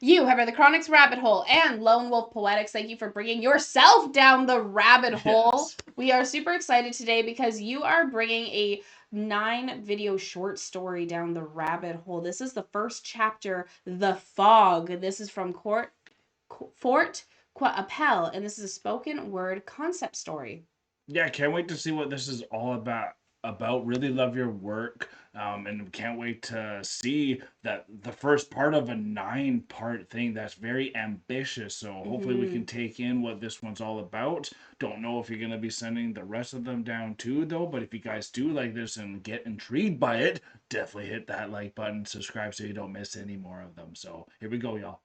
You have the Chronic's Rabbit Hole and Lone Wolf Poetics. Thank you for bringing yourself down the rabbit hole. Yes. We are super excited today because you are bringing a 9-video short story down the rabbit hole. This is the first chapter, The Fog. This is from Fort Appel, and this is a spoken word concept story. Yeah, can't wait to see what this is all about. Really love your work, and can't wait to see that the first part of a 9-part thing that's very ambitious. So hopefully we can take in what this one's all about. Don't know if you're gonna be sending the rest of them down too, though. But if you guys do like this and get intrigued by it, definitely hit that like button, subscribe so you don't miss any more of them. So here we go, y'all.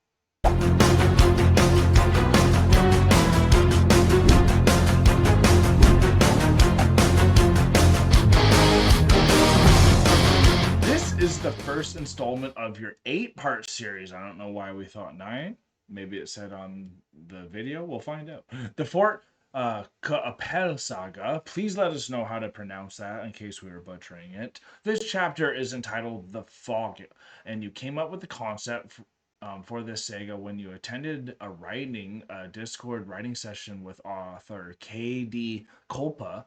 Is the first installment of your 8-part series. I don't know why we thought 9. Maybe it said on the video. We'll find out. The Fort Appel saga. Please let us know how to pronounce that in case we were butchering it. This chapter is entitled The Fog, and you came up with the concept for this saga when you attended a Discord writing session with author KD Kolpa.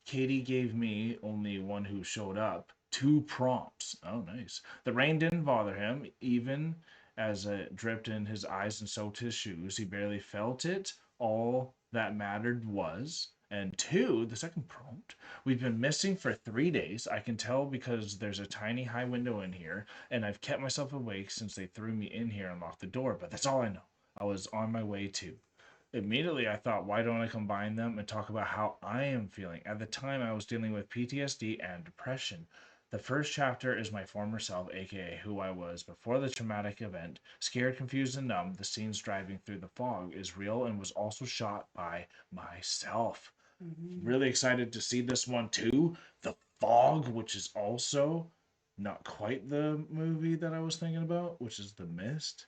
Katie gave me, only one who showed up, 2 prompts. Oh, nice. The rain didn't bother him, even as it dripped in his eyes and soaked his shoes. He barely felt it. All that mattered was. And 2, the second prompt, we've been missing for 3 days. I can tell because there's a tiny high window in here, and I've kept myself awake since they threw me in here and locked the door, but that's all I know. I was on my way too. Immediately I thought, why don't I combine them and talk about how I am feeling? At the time, I was dealing with PTSD and depression. The first chapter is my former self, aka who I was before the traumatic event. Scared, confused, and numb, the scenes driving through the fog is real and was also shot by myself. Really excited to see this one too. The Fog, which is also not quite the movie that I was thinking about, which is The Mist,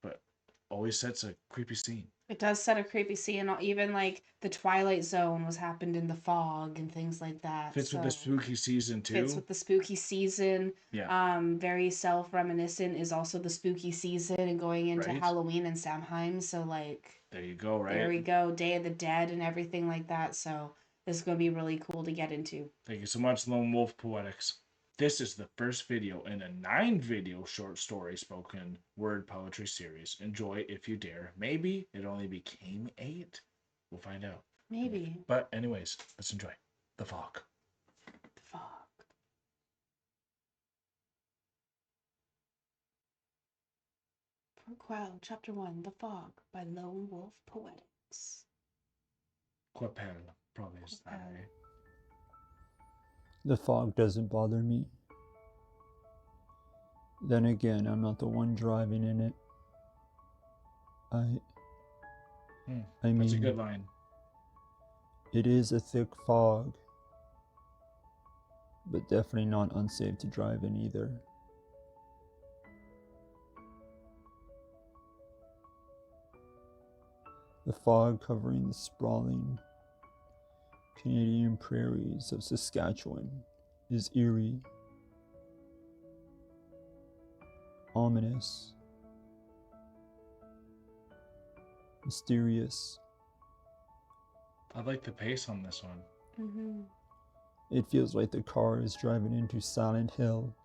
but always sets a creepy scene. It does set a creepy scene. Even like the Twilight Zone was happened in the fog and things like that. Fits with the spooky season too. Fits with the spooky season. Yeah. Very self reminiscent is also the spooky season and going into Right. Halloween and Samhain. So like There you go, right? There we go. Day of the Dead and everything like that. So this is gonna be really cool to get into. Thank you so much, Lone Wolf Poetics. This is the first video in a 9-video short story spoken word poetry series. Enjoy if you dare. Maybe it only became 8. We'll find out. Maybe. But anyways, let's enjoy. The Fog. The Fog. Quell, Chapter 1, The Fog by Lone Wolf Poetics. Quapel, probably is that, right? The fog doesn't bother me. Then again, I'm not the one driving in it. I mean, that's a good line. It is a thick fog, but definitely not unsafe to drive in either. The fog covering the sprawling Canadian prairies of Saskatchewan is eerie, ominous, mysterious. I like the pace on this one. It feels like the car is driving into Silent Hill,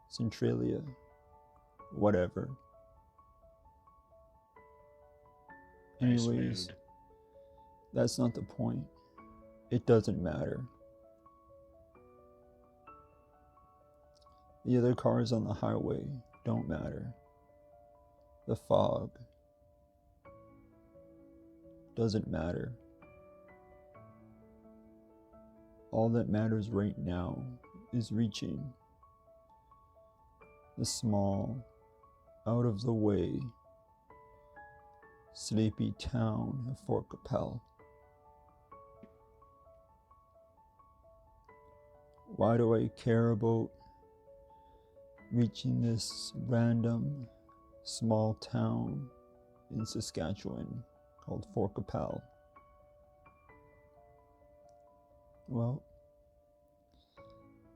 Centralia, whatever. Nice Anyways, mood. That's not the point. It doesn't matter. The other cars on the highway don't matter. The fog doesn't matter. All that matters right now is reaching the small, out of the way, sleepy town of Fort Appel. Why do I care about reaching this random small town in Saskatchewan called Fort Appel? Well,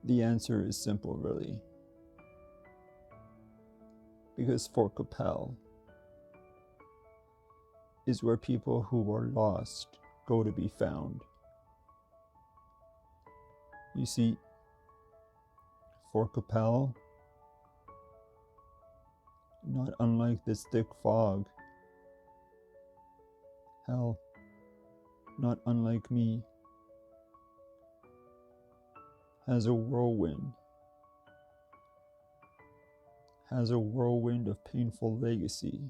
the answer is simple, really. Because Fort Appel is where people who are lost go to be found. You see, Fort Capel, not unlike this thick fog, hell, not unlike me, has a whirlwind of painful legacy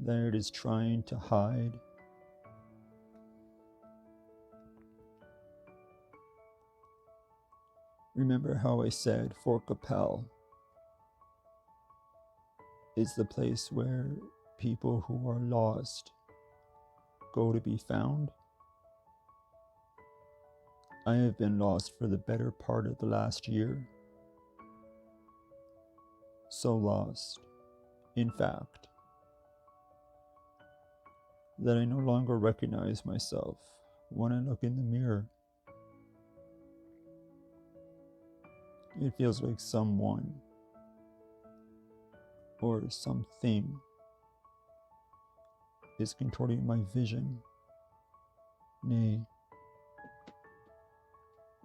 that it is trying to hide. Remember how I said Fort Capel is the place where people who are lost go to be found? I have been lost for the better part of the last year. So lost, in fact, that I no longer recognize myself when I look in the mirror. It feels like someone or something is contorting my vision. Nay,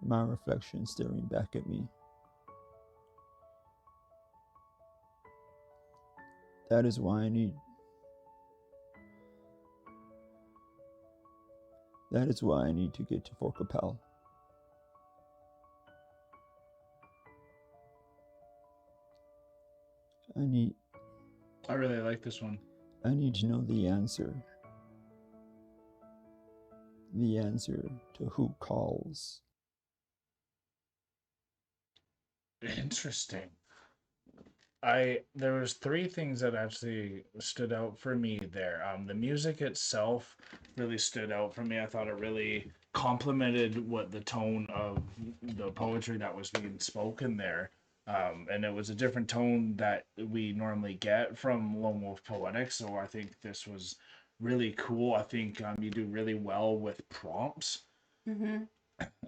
my reflection staring back at me. That is why I need to get to Fort Capel. I really like this one. I need to know the answer. The answer to who calls. Interesting. There was three things that actually stood out for me there. The music itself really stood out for me. I thought it really complemented what the tone of the poetry that was being spoken there. And it was a different tone that we normally get from Lone Wolf Poetics. So I think this was really cool. I think you do really well with prompts. Mm-hmm.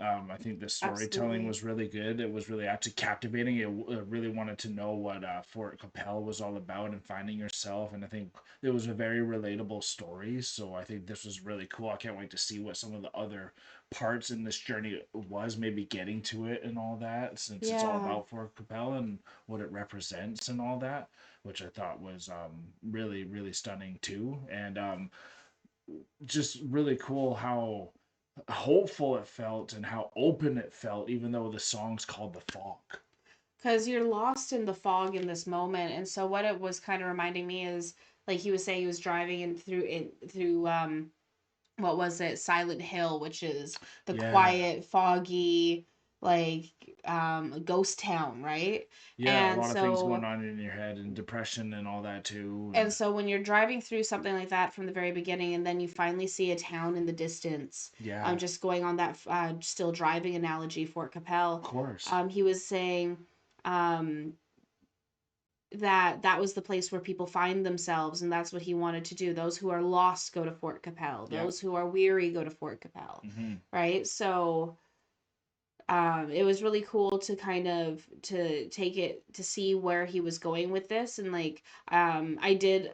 I think the storytelling was really good. It was really actually captivating. It really wanted to know what Fort Capel was all about and finding yourself. And I think it was a very relatable story. So I think this was really cool. I can't wait to see what some of the other parts in this journey was, maybe getting to it and all that, since it's all about Fort Capel and what it represents and all that, which I thought was really, really stunning too. And just really cool how hopeful it felt and how open it felt, even though the song's called The Fog. Because you're lost in the fog in this moment. And so what it was kind of reminding me is, like he was saying, he was driving through what was it, Silent Hill, which is the quiet, foggy, like ghost town, right? Yeah, a lot of things going on in your head and depression and all that too. And so when you're driving through something like that from the very beginning, and then you finally see a town in the distance, I'm just going on that still driving analogy, Fort Capel. Of course. He was saying that was the place where people find themselves, and that's what he wanted to do. Those who are lost go to Fort Capel. Those who are weary go to Fort Capel. Mm-hmm. Right? So it was really cool to kind of to take it to see where he was going with this. And like I did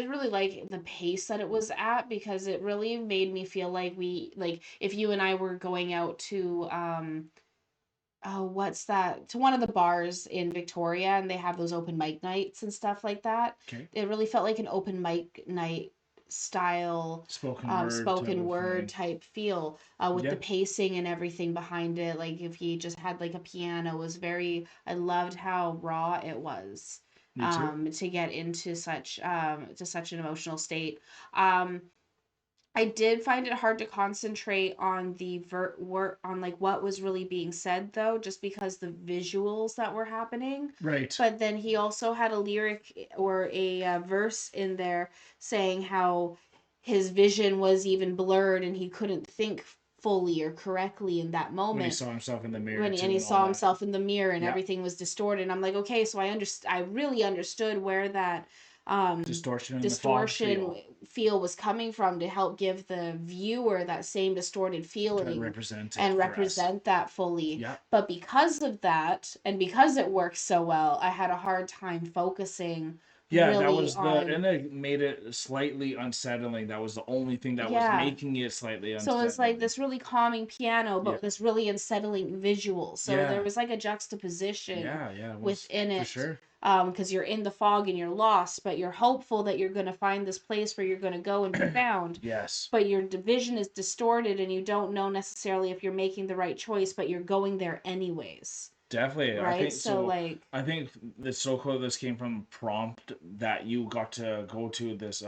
really like the pace that it was at, because it really made me feel like if you and I were going out to what's that, to one of the bars in Victoria, and they have those open mic nights and stuff like that. Okay. It really felt like an open mic night style spoken word type feel, with the pacing and everything behind it. Like if he just had like a piano, I loved how raw it was. To get into such an emotional state. I did find it hard to concentrate on the on like what was really being said, though, just because the visuals that were happening. Right. But then he also had a lyric or a verse in there saying how his vision was even blurred and he couldn't think fully or correctly in that moment. When he saw himself in the mirror. And he saw himself in the mirror and everything was distorted. And I'm like, okay, so I really understood where that distortion in the fog feel was coming from, to help give the viewer that same distorted feeling to represent it and for represent that fully. Yeah. But because of that, and because it works so well, I had a hard time focusing Yeah, really that was on. and it made it slightly unsettling. That was the only thing that was Yeah. making it slightly So unsettling. it's like this really calming piano, but Yeah. this really unsettling visual. So Yeah. there was like a juxtaposition Yeah, it was, within for it. sure. Because you're in the fog and you're lost, but you're hopeful that you're going to find this place where you're going to go and be found. Yes. But your vision is distorted and you don't know necessarily if you're making the right choice, but you're going there anyways. Definitely. Right? I think So like, I think it's so cool this came from prompt that you got to go to this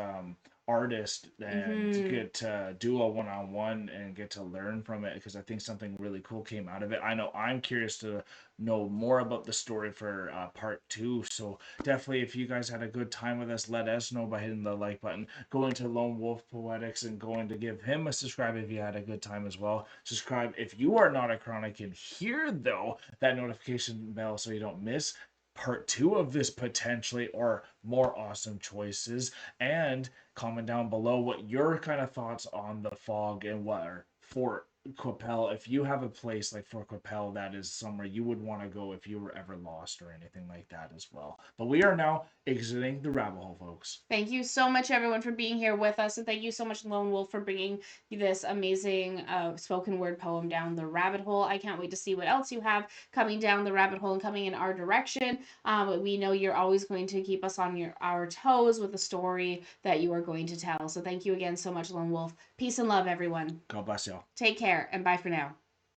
artist and get to do a one-on-one and get to learn from it, because I think something really cool came out of it. I know I'm curious to know more about the story for part 2, so definitely if you guys had a good time with us, let us know by hitting the like button, going to Lone Wolf Poetics and going to give him a subscribe if you had a good time as well. Subscribe if you are not a chronic and hear though that notification bell so you don't miss part 2 of this potentially or more awesome choices, and comment down below what your kind of thoughts on the fog and what are Fort Qu'Appelle. If you have a place like Fort Qu'Appelle that is somewhere you would want to go if you were ever lost or anything like that as well. But we are now exiting the rabbit hole, folks. Thank you so much, everyone, for being here with us. And thank you so much, Lone Wolf, for bringing this amazing spoken word poem down the rabbit hole. I can't wait to see what else you have coming down the rabbit hole and coming in our direction. We know you're always going to keep us on our toes with the story that you are going to tell. So thank you again so much, Lone Wolf. Peace and love, everyone. God bless y'all. Take care, and bye for now.